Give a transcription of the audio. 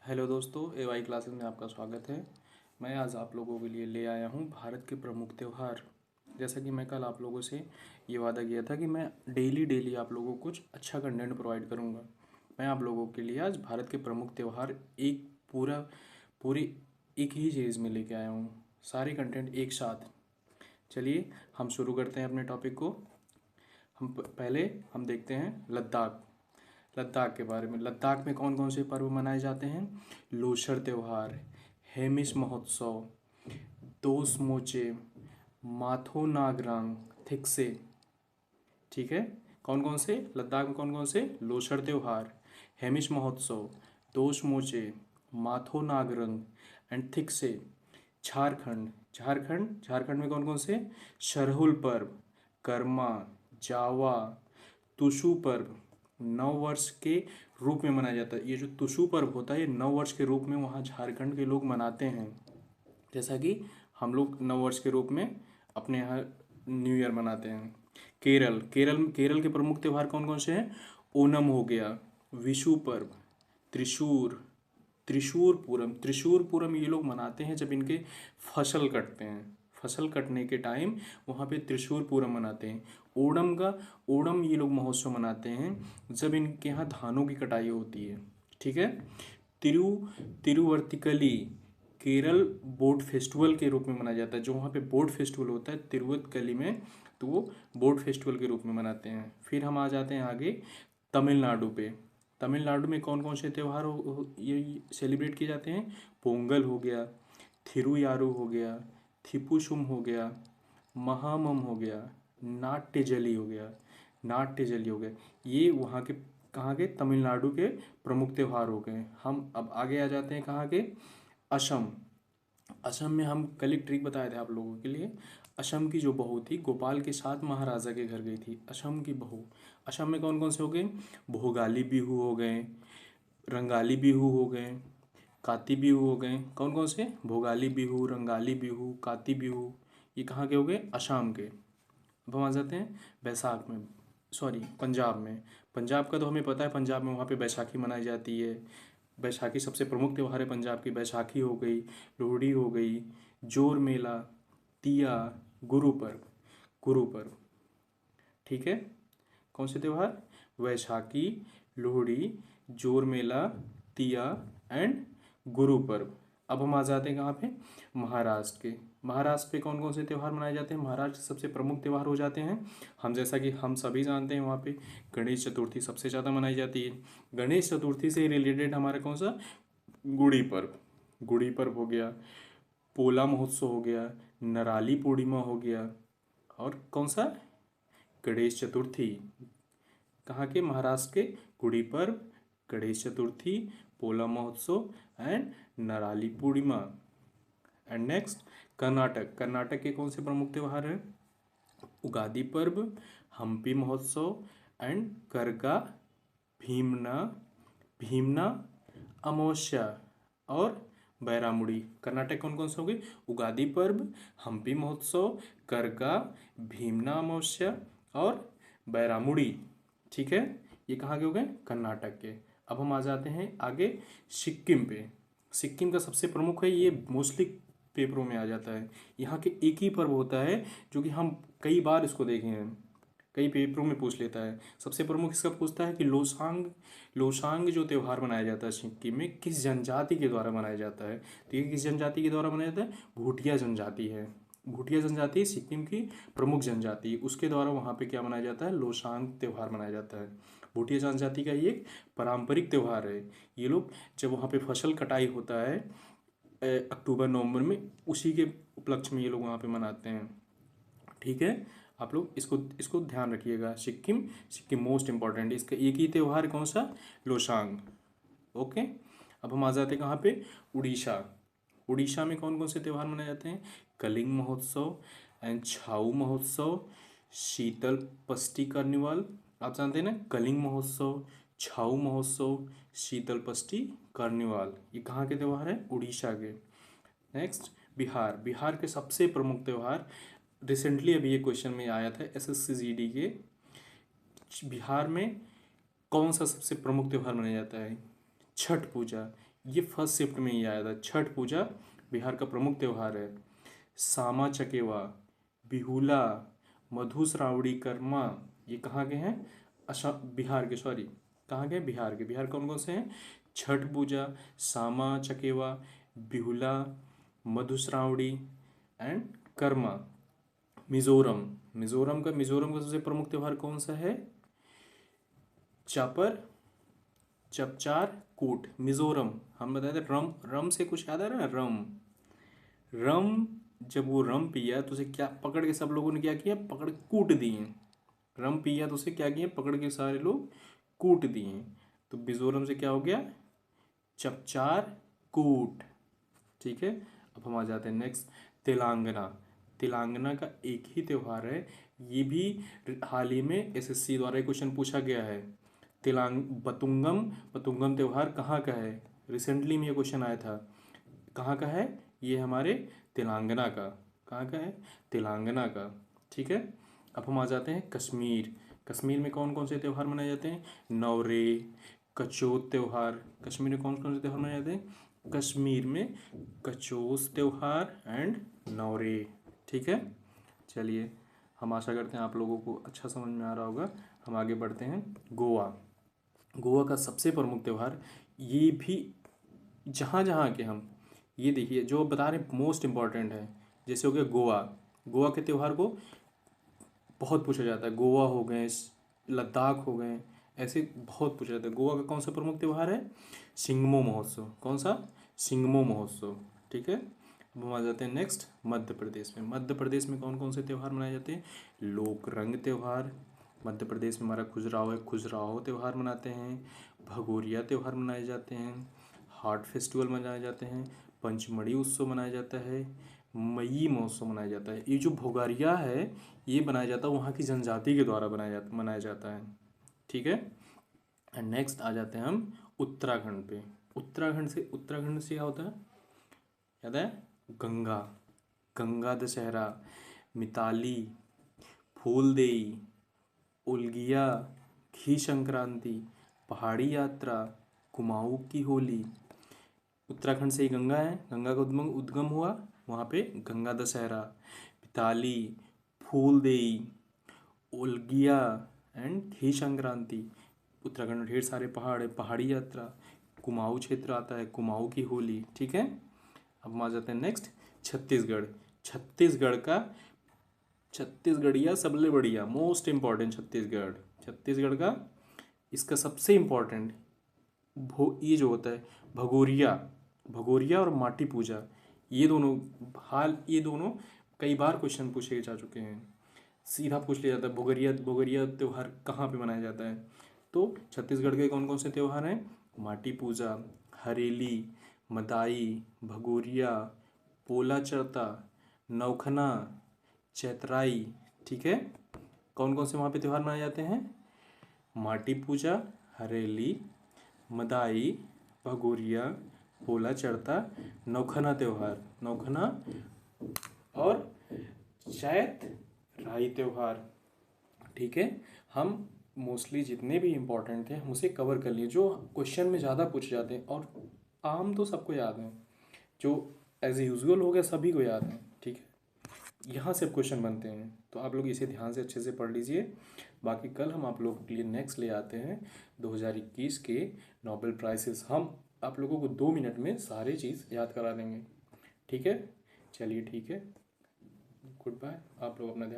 Hello दोस्तों, एवाई classes में आपका स्वागत है। मैं आज आप लोगों के लिए ले आया हूँ भारत के प्रमुख त्यौहार। जैसा कि मैं कल आप लोगों से ये वादा किया था कि मैं डेली डेली आप लोगों को कुछ अच्छा कंटेंट प्रोवाइड करूँगा। मैं आप लोगों के लिए आज भारत के प्रमुख त्यौहार एक पूरा पूरी एक ही चीज़ में लेके आया हूँ, सारे कंटेंट एक साथ। चलिए हम शुरू करते हैं अपने टॉपिक को। पहले हम देखते हैं लद्दाख। लद्दाख के बारे में, लद्दाख में कौन कौन से पर्व मनाए जाते हैं? लोसर त्यौहार, हेमिस महोत्सव, दोस मोचे, माथो नागरांग, थिक्से। ठीक है, कौन कौन से लद्दाख में कौन कौन से? लोसर त्यौहार, हेमिस महोत्सव, दोस मोचे, माथो नागरंग एंड थिक्से। झारखंड, झारखंड में कौन कौन से? सरहुल पर्व, कर्मा, जावा, तुसु पर्व। नव वर्ष के रूप में मनाया जाता है। ये जो तुसु पर्व होता है, ये नव वर्ष के रूप में वहाँ झारखंड के लोग मनाते हैं। जैसा कि हम लोग नव वर्ष के रूप में अपने यहाँ न्यू ईयर मनाते हैं। केरल के प्रमुख त्यौहार कौन कौन से हैं? ओनम हो गया, विशु पर्व, त्रिशूर, त्रिशूर पूरम ये लोग मनाते हैं जब इनके फसल कटते हैं। फसल कटने के टाइम वहाँ पे त्रिशूर पूरम मनाते हैं। ओणम ये लोग महोत्सव मनाते हैं जब इनके यहाँ धानों की कटाई होती है। ठीक है। तिरु तिरुवर्तिकली केरल बोट फेस्टिवल के रूप में मनाया जाता है। जो वहाँ पे बोट फेस्टिवल होता है तिरुवतकली में, तो वो बोट फेस्टिवल के रूप में मनाते हैं। फिर हम आ जाते हैं आगे तमिलनाडु पे। तमिलनाडु में कौन कौन से त्यौहार ये सेलिब्रेट किए जाते हैं? पोंगल हो गया, थिरुयारू हो गया, थिपुसुम हो गया, महामम हो गया, नाट्य जली हो गया। ये वहाँ के कहाँ के? तमिलनाडु के प्रमुख त्यौहार हो गए। हम अब आगे आ जाते हैं कहाँ के? असम। असम में हम कल एक ट्रिक बताए थे आप लोगों के लिए। असम की जो बहू थी गोपाल के साथ महाराजा के घर गई थी, असम की बहू। असम में कौन कौन से हो गए? भोगाली बिहू हो गए, रंगाली बिहू हो गए, काती बिहू हो गए। कौन कौन से? भोगाली बिहू, रंगाली बिहू, काती बिहू। ये कहाँ के हो गए? असम के। अब हम आ जाते हैं बैसाख में, सॉरी पंजाब में। पंजाब का तो हमें पता है, पंजाब में वहाँ पे बैसाखी मनाई जाती है। बैसाखी सबसे प्रमुख त्यौहार है पंजाब की। बैसाखी हो गई, लोहड़ी हो गई, जोर मेला, तिया, गुरु पर्व। ठीक है। कौन से त्यौहार? वैशाखी, लोहड़ी, जोर मेला, तिया एंड गुरु पर्व। अब हम आ जाते हैं कहाँ पे? महाराष्ट्र के। महाराष्ट्र पे कौन कौन से त्यौहार मनाए जाते हैं? महाराष्ट्र के सबसे प्रमुख त्यौहार हो जाते हैं, हम जैसा कि हम सभी जानते हैं, वहाँ पे गणेश चतुर्थी सबसे ज़्यादा मनाई जाती है। गणेश चतुर्थी से रिलेटेड हमारा कौन सा? गुड़ी पर्व हो गया, पोला महोत्सव हो गया, नराली पूर्णिमा हो गया, और कौन सा? गणेश चतुर्थी। कहाँ के? महाराष्ट्र के। गुड़ी पर्व, Ganesh Chaturthi, Pola Mahotsav and Narali Purnima. And next Karnataka के कौन से प्रमुख त्यौहार हैं? उगादी पर्व, हम्पी महोत्सव एंड करगा भीमना भीमना अमावस्या और बैरामुड़ी। कर्नाटक कौन कौन से हो गए? उगादी पर्व, हम्पी महोत्सव, करगा, भीमना अमावस्या और बैरामुड़ी। ठीक है, ये कहाँ के हो गए? कर्नाटक के। अब हम आ जाते हैं आगे सिक्किम पे। सिक्किम का सबसे प्रमुख है, ये मोस्टली पेपरों में आ जाता है। यहाँ के एक ही पर्व होता है जो कि हम कई बार इसको देखे हैं, कई पेपरों में पूछ लेता है। सबसे प्रमुख इसका पूछता है कि लोसांग जो त्यौहार मनाया जाता है सिक्किम में, किस जनजाति के द्वारा मनाया जाता है? तो ये किस जनजाति के द्वारा मनाया जाता है? भूटिया जनजाति है। भूटिया जनजाति सिक्किम की प्रमुख जनजाति, उसके द्वारा वहाँ पे क्या मनाया जाता है? लोसांग त्यौहार मनाया जाता है। भूटिया जनजाति का ये एक पारंपरिक त्यौहार है। ये लोग जब वहाँ पे फसल कटाई होता है अक्टूबर नवंबर में, उसी के उपलक्ष्य में ये लोग वहाँ पे मनाते हैं। ठीक है, आप लोग इसको इसको ध्यान रखिएगा। Sikkim most important. इसका एक ही त्यौहार कौन सा? लोसांग। ओके। अब हम आ जाते हैं कहाँ पे? उड़ीसा। उड़ीसा में कौन कौन से त्यौहार मनाए जाते हैं? कलिंग महोत्सव एंड छाऊ महोत्सव, शीतल पष्टी कार्निवाल। आप जानते हैं ना, कलिंग महोत्सव, छाऊ महोत्सव, शीतल पष्टी कार्निवाल। ये कहाँ के त्यौहार है? उड़ीसा के। नेक्स्ट बिहार के सबसे प्रमुख त्यौहार, रिसेंटली अभी ये क्वेश्चन में आया था SSC GD के। बिहार में कौन सा सबसे प्रमुख त्यौहार मनाया जाता है? छठ पूजा। ये फर्स्ट शिफ्ट में ही आया था। छठ पूजा बिहार का प्रमुख त्यौहार है। सामा चकेवा, बिहुला, मधुश्रावणी, कर्मा, ये कहाँ के हैं? बिहार के, सॉरी, कहाँ के? बिहार के। बिहार कौन कौन से हैं? छठ पूजा, सामा चकेवा, बिहुला, मधुश्रावणी एंड कर्मा। मिजोरम, मिजोरम का सबसे प्रमुख त्यौहार कौन सा है? चापर, चपचार, कूट। मिजोरम, हम बताए थे रम, रम से कुछ याद आ रहा है ना? रम, रम, जब वो रम पिया तो उसे क्या पकड़ के सब लोगों ने क्या किया? पकड़ के कूट दिए। रम पिया तो उसे क्या किया? पकड़ के सारे लोग कूट दिए। तो मिजोरम से क्या हो गया? चपचार, कूट। ठीक है। अब हम आ जाते हैं नेक्स्ट, तेलंगाना। तेलंगाना का एक ही त्यौहार है, ये भी हाल ही में एसएससी द्वारा क्वेश्चन पूछा गया है। बतुंगम, बतुंगम त्यौहार कहाँ का है? रिसेंटली में ये क्वेश्चन आया था। कहाँ का है? ये हमारे तेलंगाना का। कहाँ का है? तेलंगाना का। ठीक है। अब हम आ जाते हैं कश्मीर। कश्मीर में कौन कौन से त्यौहार मनाए जाते हैं? नवरे, कचोत त्यौहार। कश्मीर में कौन कौन से त्यौहार मनाए जाते हैं? कश्मीर में कचोस त्यौहार एंड नवरे। ठीक है। चलिए, हम आशा करते हैं आप लोगों को अच्छा समझ में आ रहा होगा। हम आगे बढ़ते हैं। गोवा। गोवा का सबसे प्रमुख त्यौहार, ये भी जहाँ जहाँ के हम, ये देखिए जो बता रहे मोस्ट इम्पॉर्टेंट है। जैसे हो गया गोवा, गोवा के त्यौहार को बहुत पूछा जाता है। गोवा हो गए, लद्दाख हो गए, ऐसे बहुत पूछा जाता है। गोवा का कौन सा प्रमुख त्यौहार है? सिंगमो महोत्सव। कौन सा? सिंगमो महोत्सव। ठीक है। अब हम आ जाते हैं नेक्स्ट, मध्य प्रदेश में। मध्य प्रदेश में कौन कौन से त्यौहार मनाए जाते हैं? लोक रंग त्यौहार। मध्य प्रदेश में हमारा खजुराहो है, खजुराहो त्यौहार मनाते हैं। भगोरिया त्यौहार मनाए जाते हैं। हार्ट फेस्टिवल मनाए जाते हैं। पंचमढ़ी उत्सव मनाया जाता है। मई महोत्सव मनाया जाता है। ये जो भोगारिया है, ये बनाया जाता है वहाँ की जनजाति के द्वारा मनाया जाता है। ठीक है। एंड नेक्स्ट आ जाते हैं हम उत्तराखंड पे। उत्तराखंड से क्या होता है? याद है? गंगा, गंगा दशहरा, मिताली, फूलदेई, उल्गिया, घी संक्रांति, पहाड़ी यात्रा, कुमाऊँ की होली। उत्तराखंड से ही गंगा है, गंगा का उद्गम उद्गम हुआ वहाँ पे। गंगा दशहरा, पिताली, फूलदेई, ओल्गिया एंड घी संक्रांति। उत्तराखंड में ढेर सारे पहाड़ है, पहाड़ी यात्रा। कुमाऊँ क्षेत्र आता है, कुमाऊँ की होली। ठीक है। अब हम आ जाते हैं नेक्स्ट, छत्तीसगढ़। छत्तीसगढ़ का, छत्तीसगढ़िया सबले बढ़िया, मोस्ट इम्पॉर्टेंट छत्तीसगढ़। छत्तीसगढ़ का इसका सबसे इम्पॉर्टेंट ये जो होता है भगोरिया, भगोरिया और माटी पूजा। ये दोनों कई बार क्वेश्चन पूछे जा चुके हैं। सीधा पूछ लिया जाता है भोगरिया, भोगरिया त्यौहार कहाँ पे मनाया जाता है? तो छत्तीसगढ़ के कौन कौन से त्यौहार हैं? माटी पूजा, हरेली, मदाई, भगोरिया, पोला चढ़ता, नौखना, चैतराई। ठीक है। कौन कौन से वहाँ पे त्यौहार मनाए जाते हैं? माटी पूजा, हरेली, मदाई, भगोरिया, पोला चढ़ता, नौखना त्यौहार, नौखना और चैत राई त्यौहार। ठीक है। हम मोस्टली जितने भी इम्पोर्टेंट थे हम उसे कवर कर लिए, जो क्वेश्चन में ज़्यादा पूछे जाते हैं। और आम तो सबको याद है, जो एज यूजुअल हो गया सभी को याद है। ठीक है। यहाँ से क्वेश्चन बनते हैं, तो आप लोग इसे ध्यान से अच्छे से पढ़ लीजिए। बाकी कल हम आप लोगों के लिए नेक्स्ट ले आते हैं 2021 के नोबेल प्राइसेस। हम आप लोगों को 2 मिनट में सारी चीज़ याद करा देंगे। ठीक है। चलिए ठीक है, गुड बाय। आप लोग अपना ध्यान